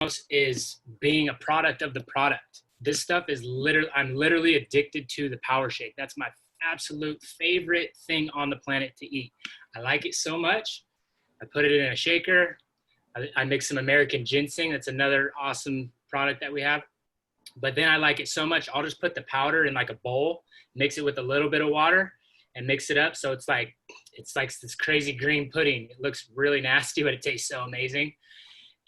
most is being a product of the product. This stuff is I'm literally addicted to the Power Shake. That's my absolute favorite thing on the planet to eat. I like it so much. I put it in a shaker. I mix some American ginseng. That's another awesome product that we have. But then I like it so much, I'll just put the powder in like a bowl, mix it with a little bit of water and mix it up. So it's like this crazy green pudding. It looks really nasty, but it tastes so amazing.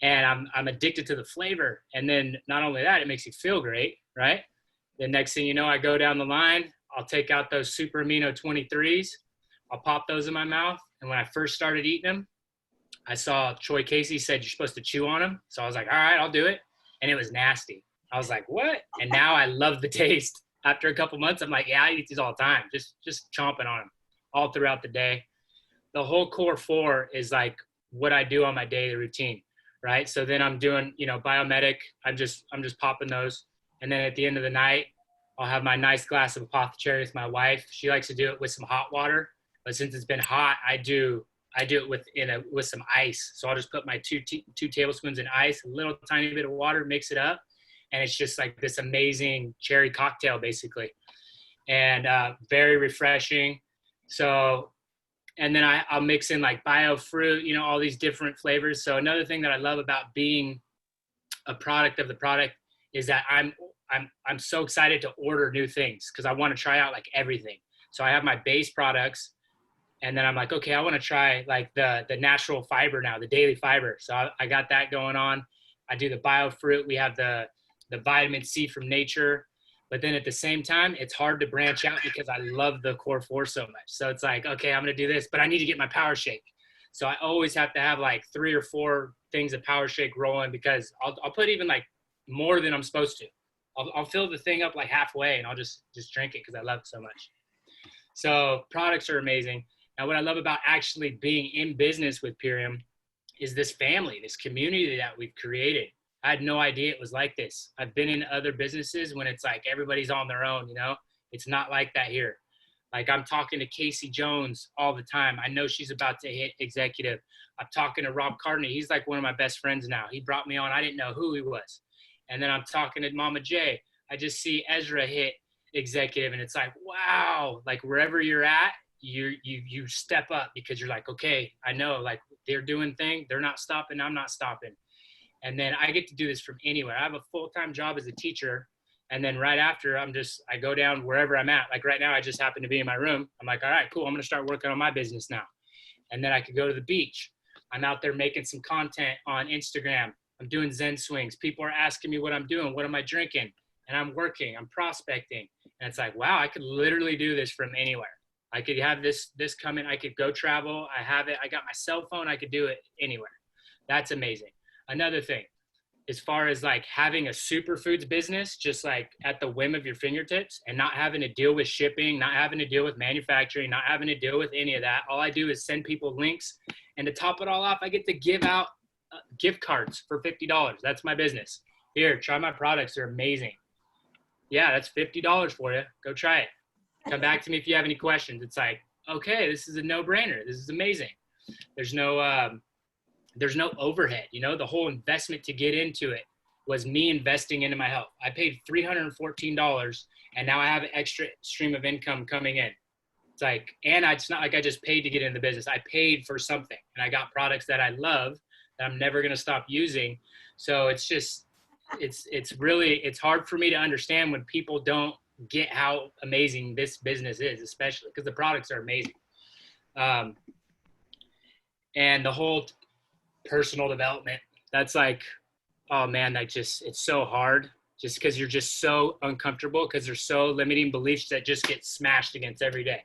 And I'm addicted to the flavor. And then not only that, it makes you feel great, right? The next thing you know, I go down the line, I'll take out those super amino 23s. I'll pop those in my mouth. And when I first started eating them, I saw Troy Casey said you're supposed to chew on them. So I was like, all right, I'll do it. And it was nasty. I was like, what? And now I love the taste. After a couple months, I'm like, yeah, I eat these all the time. Just chomping on them all throughout the day. The whole core 4 is like what I do on my daily routine, right? So then I'm doing, Biomedic. I'm just popping those. And then at the end of the night, I'll have my nice glass of Apothecary with my wife. She likes to do it with some hot water. But since it's been hot, I do it with some ice. So I'll just put my two tablespoons in ice, a little tiny bit of water, mix it up. And it's just like this amazing cherry cocktail, basically. And very refreshing. So, and then I'll mix in like bio fruit, all these different flavors. So another thing that I love about being a product of the product is that I'm so excited to order new things because I want to try out like everything. So I have my base products. And then I'm like, okay, I want to try like the natural fiber now, the daily fiber. So I got that going on. I do the bio fruit. We have the vitamin C from nature. But then at the same time, it's hard to branch out because I love the core 4 so much. So it's like, okay, I'm going to do this, but I need to get my Power Shake. So I always have to have like 3 or 4 things of Power Shake rolling because I'll put even like more than I'm supposed to. I'll fill the thing up like halfway and I'll just drink it because I love it so much. So products are amazing. Now, what I love about actually being in business with Purium is this family, this community that we've created. I had no idea it was like this. I've been in other businesses when it's like everybody's on their own, It's not like that here. Like I'm talking to Casey Jones all the time. I know she's about to hit executive. I'm talking to Rob Cardiney. He's like one of my best friends now. He brought me on. I didn't know who he was. And then I'm talking to Mama J. I just see Ezra hit executive and it's like, wow, like wherever you're at, you step up because you're like, okay, I know like they're doing thing. They're not stopping. I'm not stopping. And then I get to do this from anywhere. I have a full-time job as a teacher. And then right after I go down wherever I'm at. Like right now, I just happen to be in my room. I'm like, all right, cool. I'm going to start working on my business now. And then I could go to the beach. I'm out there making some content on Instagram. I'm doing Zen swings. People are asking me what I'm doing. What am I drinking? And I'm working, I'm prospecting. And it's like, wow, I could literally do this from anywhere. I could have this coming. I could go travel. I have it. I got my cell phone. I could do it anywhere. That's amazing. Another thing, as far as like having a superfoods business, just like at the whim of your fingertips and not having to deal with shipping, not having to deal with manufacturing, not having to deal with any of that. All I do is send people links. And to top it all off, I get to give out gift cards for $50. That's my business. Here, try my products. They're amazing. Yeah, that's $50 for you. Go try it. Come back to me if you have any questions. It's like, okay, this is a no-brainer. This is amazing. There's no overhead. The whole investment to get into it was me investing into my health. I paid $314 and now I have an extra stream of income coming in. It's like, and it's not like I just paid to get into the business. I paid for something and I got products that I love that I'm never going to stop using. So it's just, it's hard for me to understand when people don't get how amazing this business is, especially because the products are amazing. And the whole personal development, that's like, oh man, it's so hard just because you're just so uncomfortable because there's so limiting beliefs that just get smashed against every day.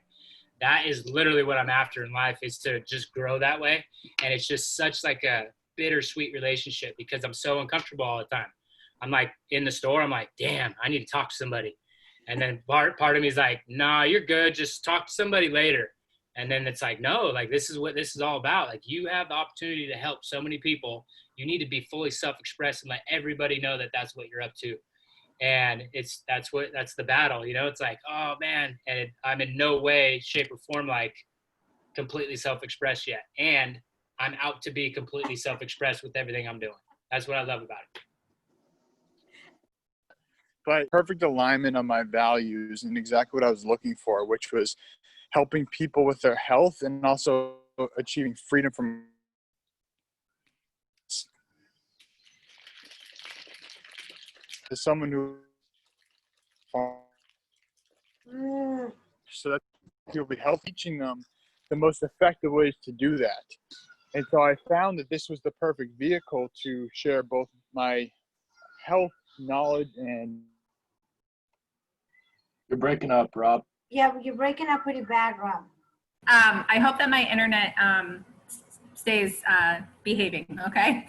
That is literally what I'm after in life, is to just grow that way. And it's just such like a bittersweet relationship because I'm so uncomfortable all the time. I'm like in the store, I'm like, damn, I need to talk to somebody. And then part of me is like, nah, you're good. Just talk to somebody later. And then it's like, no, like this is what this is all about. Like you have the opportunity to help so many people. You need to be fully self-expressed and let everybody know that that's what you're up to. And that's the battle, it's like, oh man. And I'm in no way, shape or form, like completely self-expressed yet. And I'm out to be completely self-expressed with everything I'm doing. That's what I love about it. But perfect alignment on my values and exactly what I was looking for, which was helping people with their health and also achieving freedom from. As someone who, so that you'll be healthy, teaching them the most effective ways to do that. And so I found that this was the perfect vehicle to share both my health knowledge and. You're breaking up, Rob. Yeah, you're breaking up pretty bad, Rob. I hope that my internet stays behaving, okay?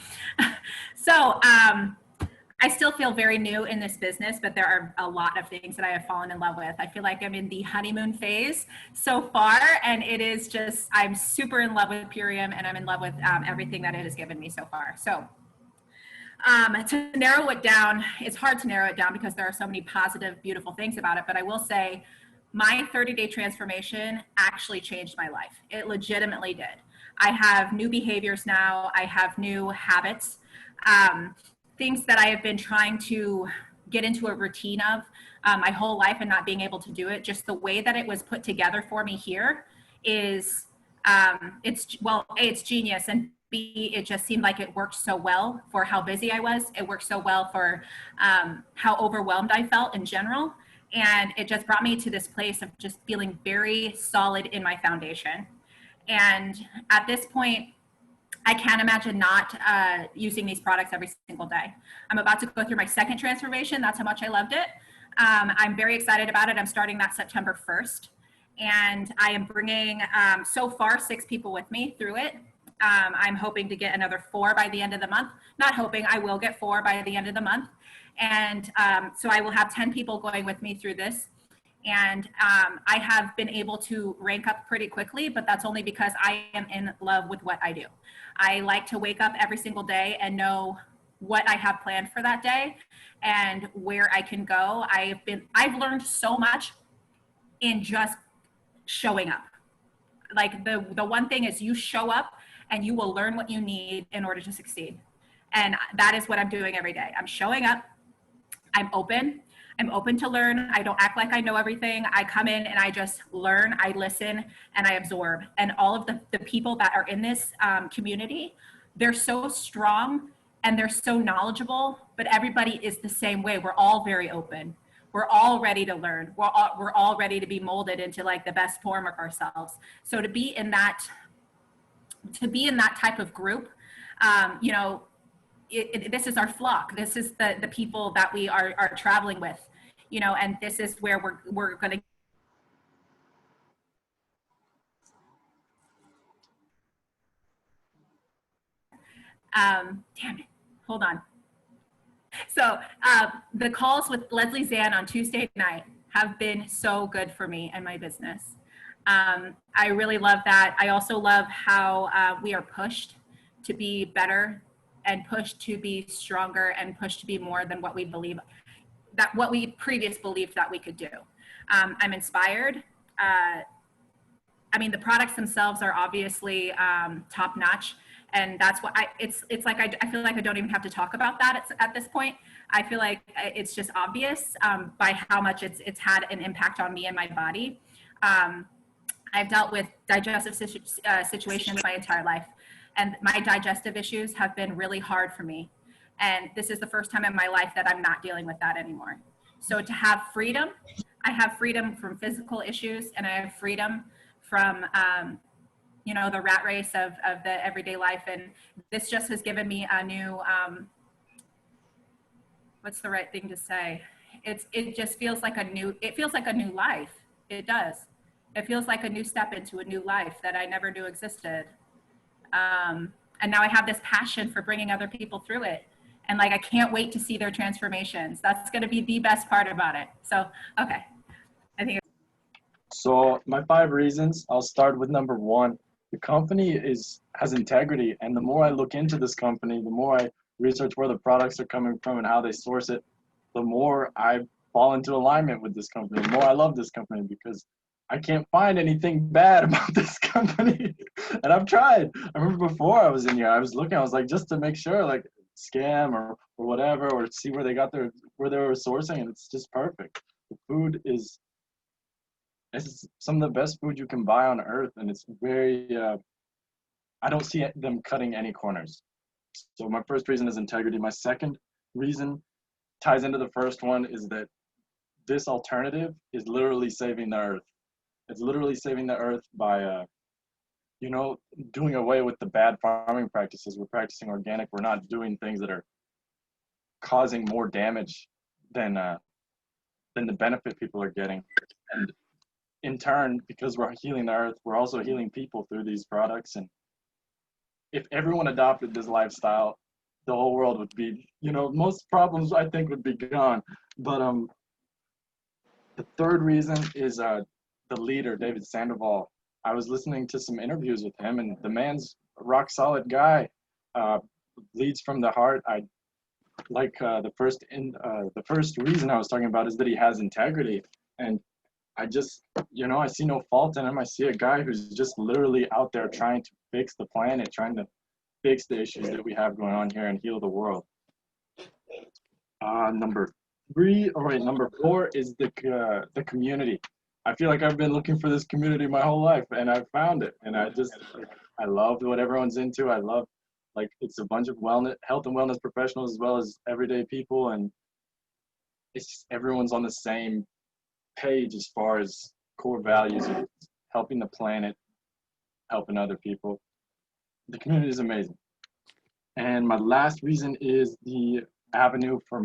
So I still feel very new in this business, but there are a lot of things that I have fallen in love with. I feel like I'm in the honeymoon phase so far, and it is just, I'm super in love with Purium, and I'm in love with everything that it has given me so far. So to narrow it down, it's hard to narrow it down because there are so many positive, beautiful things about it, but I will say my 30-day transformation actually changed my life. It legitimately did. I have new behaviors now. I have new habits, things that I have been trying to get into a routine of my whole life and not being able to do it. Just the way that it was put together for me here is, it's genius, and B, it just seemed like it worked so well for how busy I was. It worked so well for how overwhelmed I felt in general. And it just brought me to this place of just feeling very solid in my foundation. And at this point, I can't imagine not using these products every single day. I'm about to go through my second transformation. That's how much I loved it. I'm very excited about it. I'm starting that September 1st. And I am bringing, so far, 6 people with me through it. I'm hoping to get another 4 by the end of the month. Not hoping, I will get 4 by the end of the month. And so I will have 10 people going with me through this. And I have been able to rank up pretty quickly, but that's only because I am in love with what I do. I like to wake up every single day and know what I have planned for that day and where I can go. I've learned so much in just showing up. Like the one thing is you show up and you will learn what you need in order to succeed. And that is what I'm doing every day. I'm showing up. I'm open to learn. I don't act like I know everything. I come in and I just learn, I listen, and I absorb. And all of the people that are in this community, they're so strong and they're so knowledgeable, but everybody is the same way. We're all very open. We're all ready to learn. We're all ready to be molded into like the best form of ourselves. So to be in that type of group, you know, this is our flock. This is the people that we are traveling with, you know, and this is where we're going to. Damn it, hold on. So the calls with Leslie Zan on Tuesday night have been so good for me and my business. I really love that. I also love how we are pushed to be better and pushed to be stronger and pushed to be more than what we believe, that what we previously believed that we could do. I'm inspired. I mean, the products themselves are obviously top notch. And that's what it's like, I feel like I don't even have to talk about that at this point. I feel like it's just obvious by how much it's had an impact on me and my body. I've dealt with digestive situations my entire life, and my digestive issues have been really hard for me. And this is the first time in my life that I'm not dealing with that anymore. So to have freedom, I have freedom from physical issues, and I have freedom from, you know, the rat race of the everyday life. And this just has given me a new, what's the right thing to say? It just feels like it feels like a new life. It does. It feels like a new step into a new life that I never knew existed. And now I have this passion for bringing other people through it. And like, I can't wait to see their transformations. That's going to be the best part about it. So, okay. I think. So my 5 reasons, I'll start with number 1. The company has integrity. And the more I look into this company, the more I research where the products are coming from and how they source it, the more I fall into alignment with this company, the more I love this company, because I can't find anything bad about this company. And I've tried. I remember before I was in here, I was looking, I was like, just to make sure, like, scam or whatever, or see where they got where they were sourcing, and it's just perfect. The food is it's some of the best food you can buy on earth, and it's very I don't see them cutting any corners. So my first reason is integrity. My second reason ties into the first one, is that this alternative is literally saving the earth. It's literally saving the earth by doing away with the bad farming practices. We're practicing organic. We're not doing things that are causing more damage than the benefit people are getting. And in turn, because we're healing the earth, we're also healing people through these products. And if everyone adopted this lifestyle, the whole world would be, most problems I think would be gone. But the third reason is the leader, David Sandoval. I was listening to some interviews with him, and the man's a rock solid guy, leads from the heart. I like the first reason I was talking about is that he has integrity, and I just, I see no fault in him. I see a guy who's just literally out there trying to fix the planet, trying to fix the issues that we have going on here and heal the world. Number four is the community. I feel like I've been looking for this community my whole life, and I found it. And I love what everyone's into. I love, it's a bunch of health and wellness professionals as well as everyday people, and it's just everyone's on the same page as far as core values of helping the planet, helping other people. The community is amazing. And my last reason is the avenue for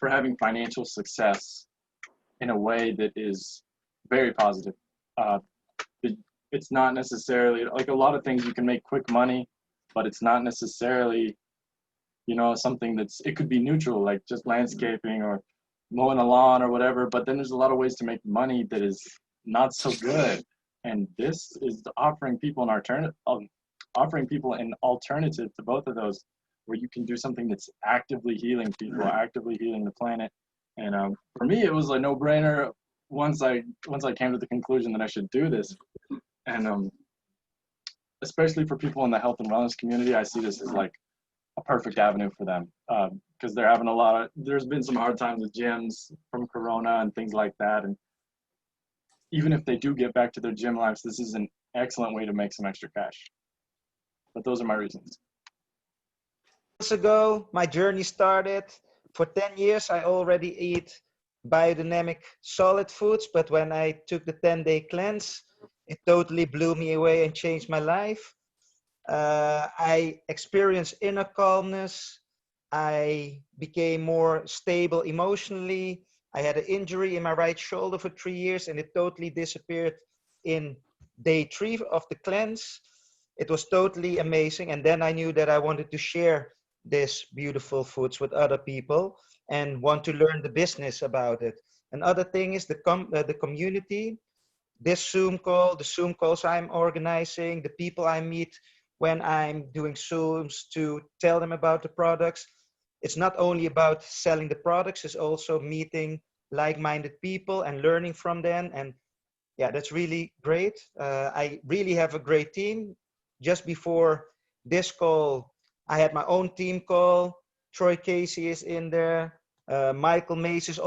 having financial success in a way that is very positive. It's not necessarily, like a lot of things you can make quick money, but it's not necessarily, something it could be neutral, like just landscaping or mowing a lawn or whatever, but then there's a lot of ways to make money that is not so good. And this is offering people an alternative to both of those, where you can do something that's actively healing people, actively healing the planet. And for me, it was a no-brainer once I came to the conclusion that I should do this. And especially for people in the health and wellness community, I see this as like a perfect avenue for them, because they're having there's been some hard times with gyms from Corona and things like that. And even if they do get back to their gym lives, this is an excellent way to make some extra cash. But those are my reasons. Years ago, my journey started. For 10 years, I already eat biodynamic solid foods, but when I took the 10-day cleanse, it totally blew me away and changed my life. I experienced inner calmness. I became more stable emotionally. I had an injury in my right shoulder for 3 years, and it totally disappeared in day 3 of the cleanse. It was totally amazing. And then I knew that I wanted to share this beautiful foods with other people and want to learn the business about it. Another thing is the community. This Zoom call, the Zoom calls I'm organizing, the people I meet when I'm doing Zooms to tell them about the products. It's not only about selling the products, it's also meeting like-minded people and learning from them. And yeah, that's really great. I really have a great team. Just before this call, I had my own team call. Troy Casey is in there. Michael Mace is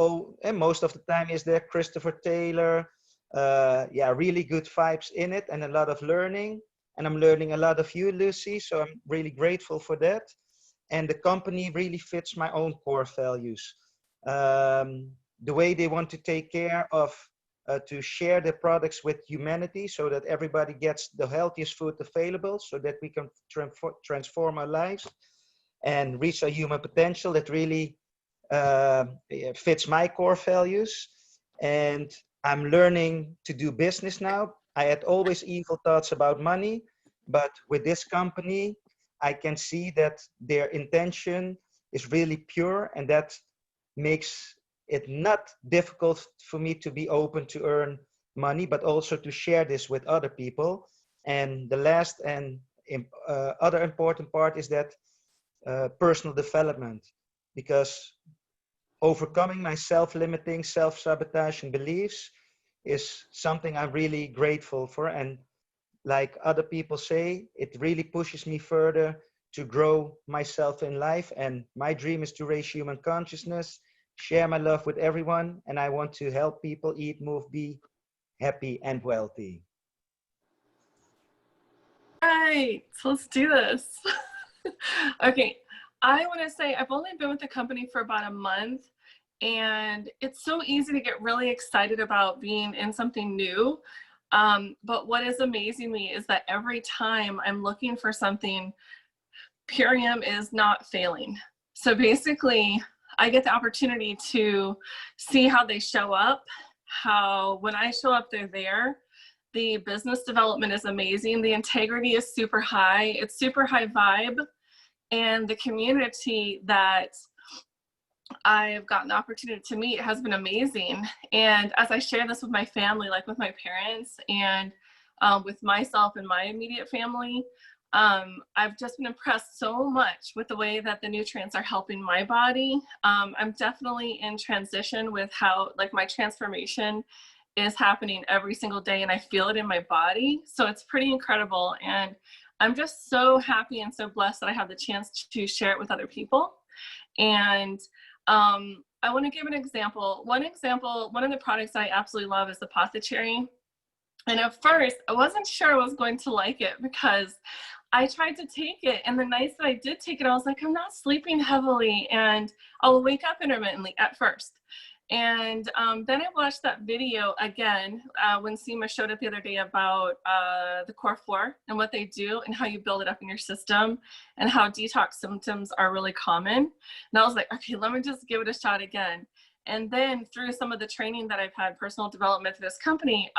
and most of the time is there. Christopher Taylor. Yeah, really good vibes in it and a lot of learning. And I'm learning a lot of you, Lucy. So I'm really grateful for that. And the company really fits my own core values. The way they want to take care of, to share the products with humanity so that everybody gets the healthiest food available so that we can transform our lives and reach our human potential. That really fits my core values. And I'm learning to do business now. I had always evil thoughts about money, but with this company, I can see that their intention is really pure, and that makes it not difficult for me to be open to earn money, but also to share this with other people. And the last and other important part is that personal development, because overcoming my self-limiting, self-sabotaging beliefs is something I'm really grateful for. And like other people say, it really pushes me further to grow myself in life. And my dream is to raise human consciousness, share my love with everyone, and I want to help people eat, move, be happy and wealthy. Right, so let's do this. Okay, I want to say I've only been with the company for about a month, and it's so easy to get really excited about being in something new. But what is amazing me is that every time I'm looking for something, Purium is not failing. So basically, I get the opportunity to see how they show up, how when I show up, they're there. The business development is amazing. The integrity is super high. It's super high vibe. And the community that I've gotten the opportunity to meet has been amazing. And as I share this with my family, like with my parents and with myself and my immediate family, I've just been impressed so much with the way that the nutrients are helping my body. I'm definitely in transition with how, like, my transformation is happening every single day, and I feel it in my body. So it's pretty incredible. And I'm just so happy and so blessed that I have the chance to share it with other people. And I want to give an example. One of the products I absolutely love is the Apothecary. And at first, I wasn't sure I was going to like it because I tried to take it, and the nights that I did take it, I was like, I'm not sleeping heavily, and I'll wake up intermittently at first. And then I watched that video again when Seema showed it the other day about the Core 4 and what they do and how you build it up in your system and how detox symptoms are really common. And I was like, okay, let me just give it a shot again. And then through some of the training that I've had, personal development through this company,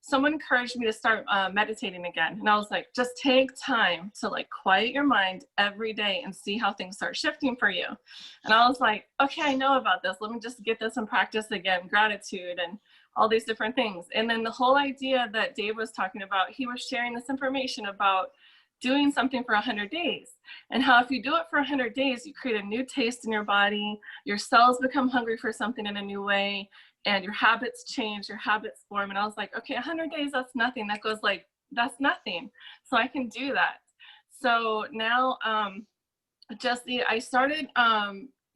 someone encouraged me to start meditating again. And I was like, just take time to like quiet your mind every day and see how things start shifting for you. And I was like, okay, I know about this. Let me just get this in practice again, gratitude and all these different things. And then the whole idea that Dave was talking about, he was sharing this information about doing something for 100 days and how if you do it for 100 days, you create a new taste in your body, your cells become hungry for something in a new way, and your habits change, your habits form. And I was like, okay, 100 days, that's nothing. That goes like, that's nothing. So I can do that. So now I started,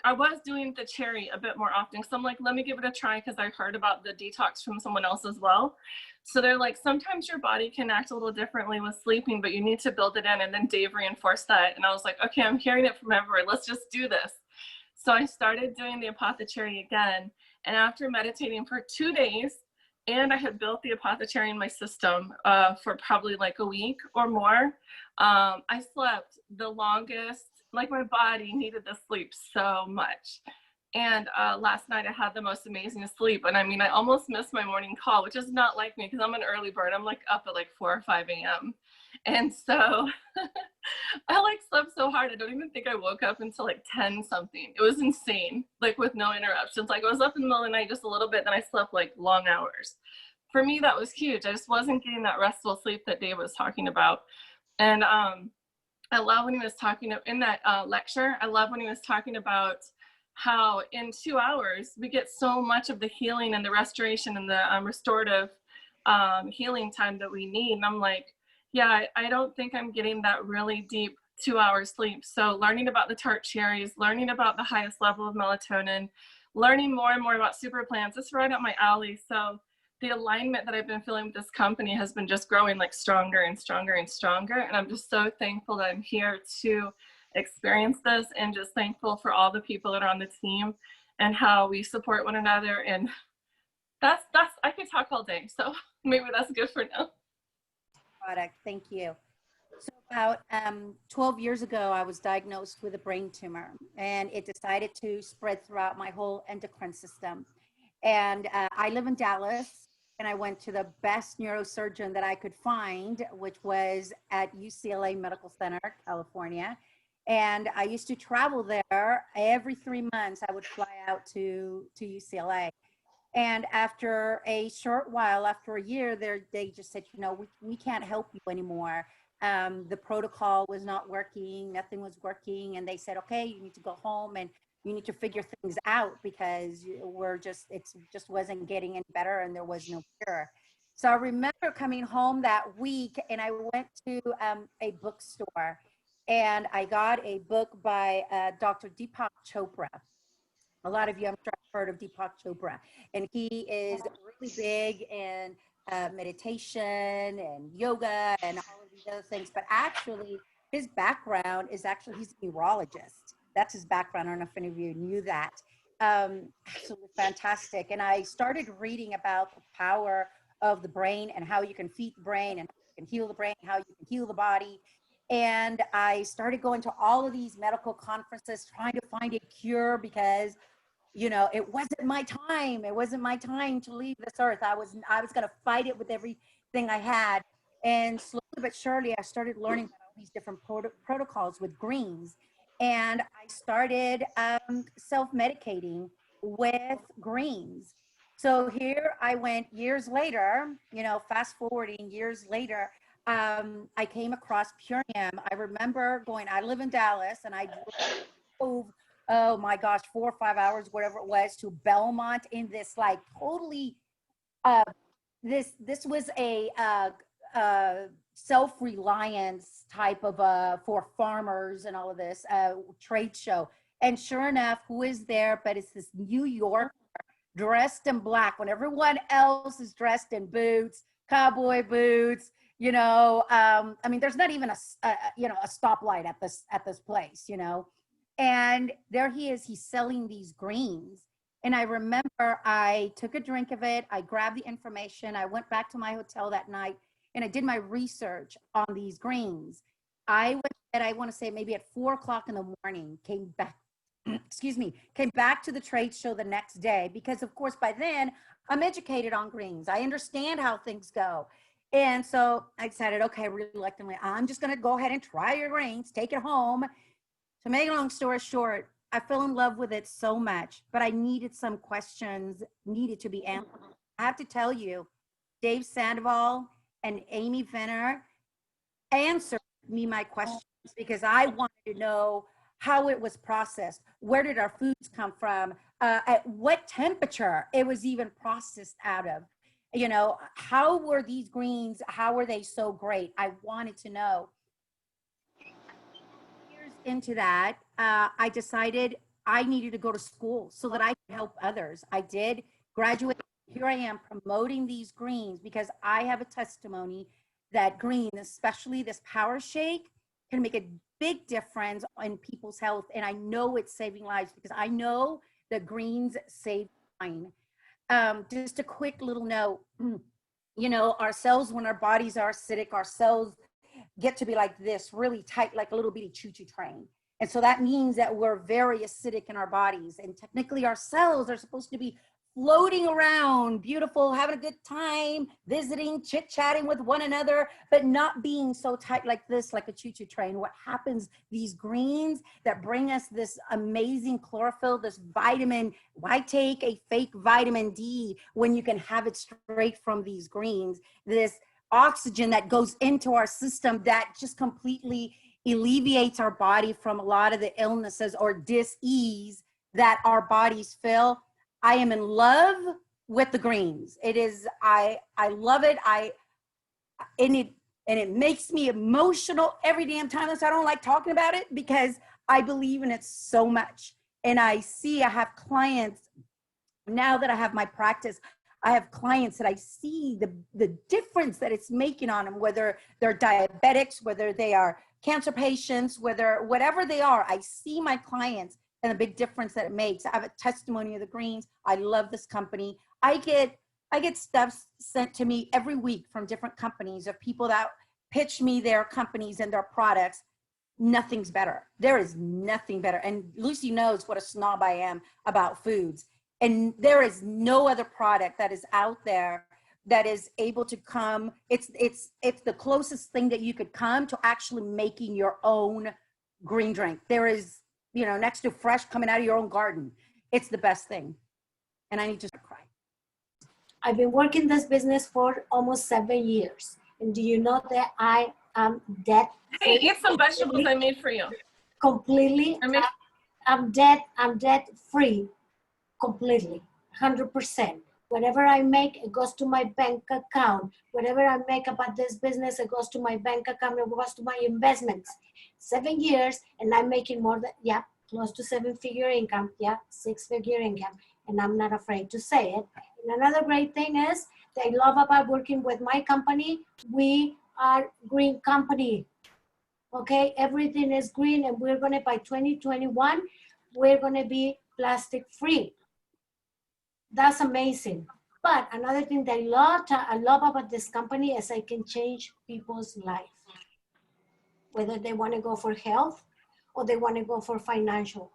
I was doing the cherry a bit more often. So I'm like, let me give it a try because I heard about the detox from someone else as well. So they're like, sometimes your body can act a little differently with sleeping, but you need to build it in. And then Dave reinforced that. And I was like, okay, I'm hearing it from everywhere. Let's just do this. So I started doing the Apothecary again. And after meditating for 2 days, and I had built the Apothecary in my system for probably like a week or more, I slept the longest. Like my body needed the sleep so much. And last night I had the most amazing sleep. And I mean, I almost missed my morning call, which is not like me because I'm an early bird. I'm like up at like 4 or 5 a.m. And so I like slept so hard. I don't even think I woke up until like 10 something. It was insane, like with no interruptions. Like I was up in the middle of the night just a little bit, then I slept like long hours. For me, that was huge. I just wasn't getting that restful sleep that Dave was talking about. And I love when he was talking in that lecture. I love when he was talking about how in 2 hours we get so much of the healing and the restoration and the restorative healing time that we need. And I'm like, yeah, I don't think I'm getting that really deep 2 hours sleep. So learning about the tart cherries, learning about the highest level of melatonin, learning more and more about super plants, it's right up my alley. So the alignment that I've been feeling with this company has been just growing like stronger and stronger and stronger. And I'm just so thankful that I'm here to experience this, and just thankful for all the people that are on the team and how we support one another. And that's I could talk all day. So maybe that's good for now. Product. Thank you. So about 12 years ago, I was diagnosed with a brain tumor, and it decided to spread throughout my whole endocrine system. And I live in Dallas, and I went to the best neurosurgeon that I could find, which was at UCLA Medical Center, California. And I used to travel there every 3 months. I would fly out to UCLA. And after a short while, after a year, they just said, you know, we can't help you anymore. The protocol was not working, nothing was working. And they said, okay, you need to go home and you need to figure things out because it just wasn't getting any better and there was no cure. So I remember coming home that week and I went to a bookstore, And I got a book by Dr. Deepak Chopra. A lot of you, I'm sure, have heard of Deepak Chopra. And he is really big in meditation and yoga and all of these other things. But actually, his background is actually, he's a neurologist. That's his background. I don't know if any of you knew that. Absolutely fantastic. And I started reading about the power of the brain and how you can feed the brain and how you can heal the brain, how you can heal the body. And I started going to all of these medical conferences trying to find a cure because, you know, it wasn't my time. It wasn't my time to leave this earth. I was going to fight it with everything I had. And slowly but surely, I started learning about all these different protocols with greens. And I started self-medicating with greens. So here I went years later, you know, fast forwarding years later, I came across Purium. I remember going, I live in Dallas, and I drove, oh my gosh, 4 or 5 hours, whatever it was, to Belmont in this like totally, this was a self-reliance type of for farmers and all of this trade show. And sure enough, who is there? But it's this New Yorker dressed in black when everyone else is dressed in boots, cowboy boots. You know, I mean, there's not even a stoplight at this place, you know. And there he is, he's selling these greens. And I remember I took a drink of it. I grabbed the information. I went back to my hotel that night and I did my research on these greens. I went at, I want to say maybe at 4 o'clock in the morning, came back, came back to the trade show the next day because of course by then I'm educated on greens. I understand how things go. And so I decided, okay, reluctantly, I'm just going to go ahead and try your greens, take it home. To make a long story short, I fell in love with it so much, but I needed some questions needed to be answered. I have to tell you, Dave Sandoval and Amy Venner answered me my questions because I wanted to know how it was processed. Where did our foods come from? At what temperature it was even processed out of? You know, how were these greens, how were they so great? I wanted to know. Years into that, I decided I needed to go to school so that I could help others. I did graduate. Here I am promoting these greens because I have a testimony that green, especially this power shake, can make a big difference in people's health. And I know it's saving lives because I know that greens save mine. Just a quick little note, you know, our cells, when our bodies are acidic, our cells get to be like this, really tight, like a little bitty choo-choo train. And so that means that we're very acidic in our bodies. And technically our cells are supposed to be floating around, beautiful, having a good time, visiting, chit-chatting with one another, but not being so tight like this, like a choo-choo train. What happens, these greens that bring us this amazing chlorophyll, this vitamin, why take a fake vitamin D when you can have it straight from these greens? This oxygen that goes into our system that just completely alleviates our body from a lot of the illnesses or dis-ease that our bodies feel. I am in love with the greens. It is, I love it. And it makes me emotional every damn time. So I don't like talking about it because I believe in it so much. And I have clients now that I have my practice. I have clients that I see the difference that it's making on them, whether they're diabetics, whether they are cancer patients, whatever they are. I see my clients and the big difference that it makes. I have a testimony of the greens. I love this company. I get stuff sent to me every week from different companies of people that pitch me their companies and their products. Nothing's better. There is nothing better. And Lucy knows what a snob I am about foods. And there is no other product that is out there that is able to come. It's the closest thing that you could come to actually making your own green drink. There is, you know, next to fresh coming out of your own garden. It's the best thing. And I need to cry. I've been working this business for almost 7 years. And do you know that I am debt? Hey, eat some vegetables I made for you. Completely. I'm debt free. Completely. 100%. Whatever I make, it goes to my bank account. Whatever I make about this business, it goes to my bank account, it goes to my investments. 7 years, and I'm making more than, yeah, close to 7-figure income, yeah, 6-figure income, and I'm not afraid to say it. And another great thing is, that I love about working with my company, we are green company. Okay, everything is green, and we're gonna, by 2021, we're gonna be plastic free. That's amazing. But another thing that I love about this company is I can change people's life, whether they want to go for health or they want to go for financial.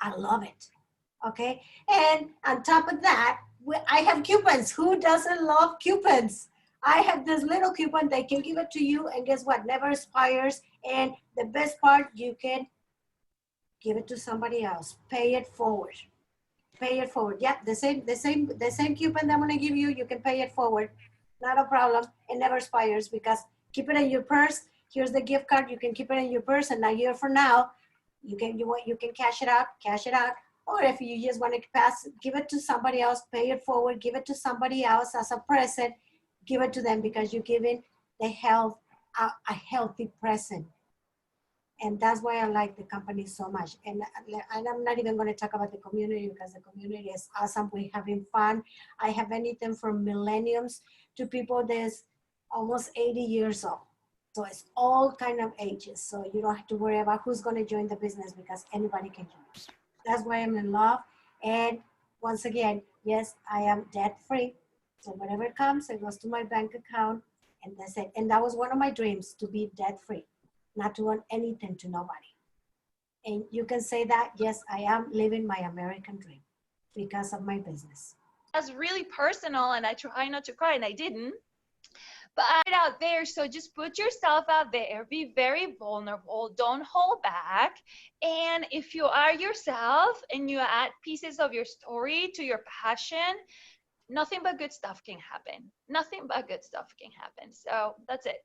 I love it. Okay. And on top of that, I have coupons. Who doesn't love coupons? I have this little coupon that can give it to you, and guess what? Never expires. And the best part, you can give it to somebody else. Pay it forward. Pay it forward. Yeah, the same coupon that I'm gonna give you, you can pay it forward. Not a problem. It never expires because keep it in your purse. Here's the gift card. You can keep it in your purse, and a year from now, you can cash it out. Or if you just want to give it to somebody else, pay it forward, give it to somebody else as a present, give it to them because you're giving a healthy present. And that's why I like the company so much. And I'm not even going to talk about the community because the community is awesome. We're having fun. I have anything from millennials to people that's almost 80 years old. So it's all kind of ages. So you don't have to worry about who's going to join the business because anybody can join. That's why I'm in love. And once again, yes, I am debt free. So whatever comes, it goes to my bank account, and that's it. And that was one of my dreams, to be debt free. Not to owe anything to nobody. And you can say that, yes, I am living my American dream because of my business. That's really personal, and I try not to cry, and I didn't. But out there, so just put yourself out there, be very vulnerable, don't hold back. And if you are yourself and you add pieces of your story to your passion, nothing but good stuff can happen. Nothing but good stuff can happen. So that's it.